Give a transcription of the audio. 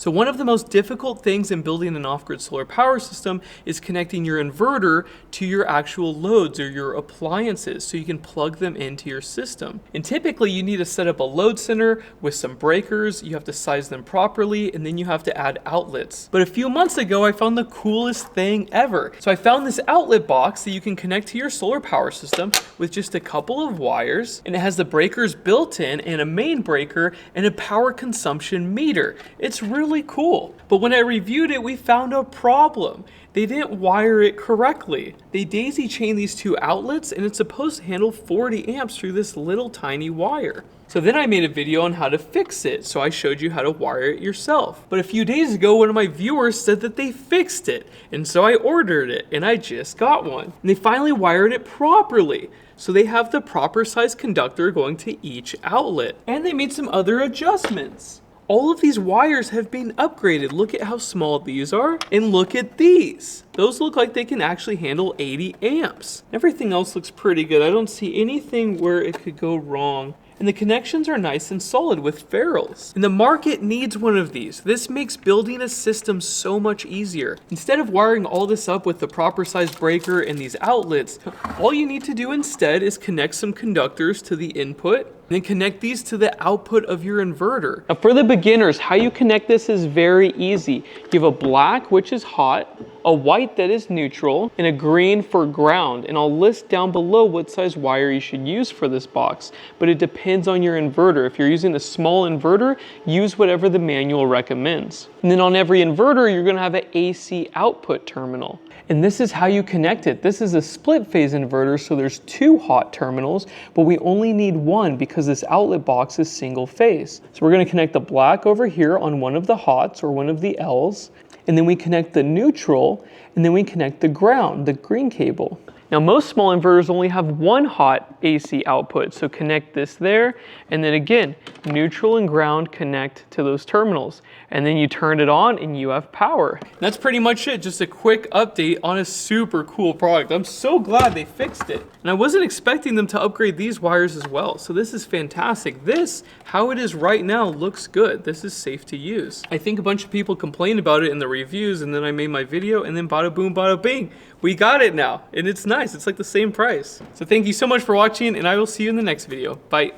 So one of the most difficult things in building an off-grid solar power system is connecting your inverter to your actual loads or your appliances so you can plug them into your system. And typically you need to set up a load center with some breakers, you have to size them properly, and then you have to add outlets. But a few months ago I found the coolest thing ever. So I found this outlet box that you can connect to your solar power system with just a couple of wires, and it has the breakers built in and a main breaker and a power consumption meter. It's really cool. But when I reviewed it, we found a problem. They didn't wire it correctly. They daisy chained these two outlets and it's supposed to handle 40 amps through this little tiny wire. So then I made a video on how to fix it, so I showed you how to wire it yourself. But a few days ago, one of my viewers said that they fixed it, and so I ordered it, and I just got one. And they finally wired it properly. So they have the proper size conductor going to each outlet. And they made some other adjustments. All of these wires have been upgraded. Look at how small these are, and look at these. Those look like they can actually handle 80 amps. Everything else looks pretty good. I don't see anything where it could go wrong. And the connections are nice and solid with ferrules. And the market needs one of these. This makes building a system so much easier. Instead of wiring all this up with the proper size breaker and these outlets, all you need to do instead is connect some conductors to the input, and then connect these to the output of your inverter. Now for the beginners, how you connect this is very easy. You have a black, which is hot, a white that is neutral, and a green for ground. And I'll list down below what size wire you should use for this box, but it depends on your inverter. If you're using a small inverter, use whatever the manual recommends. And then on every inverter, you're gonna have an AC output terminal. And this is how you connect it. This is a split phase inverter, so there's two hot terminals, but we only need one because this outlet box is single phase. So we're gonna connect the black over here on one of the hots or one of the L's, and then we connect the neutral, and then we connect the ground, the green cable. Now most small inverters only have one hot AC output, so connect this there, and then again, neutral and ground connect to those terminals. And then you turn it on and you have power. That's pretty much it, just a quick update on a super cool product. I'm so glad they fixed it. And I wasn't expecting them to upgrade these wires as well, so this is fantastic. This, how it is right now, looks good. This is safe to use. I think a bunch of people complained about it in the reviews, and then I made my video, and then bada boom, bada bing. We got it now, and it's nice. It's like the same price. So thank you so much for watching, and I will see you in the next video. Bye.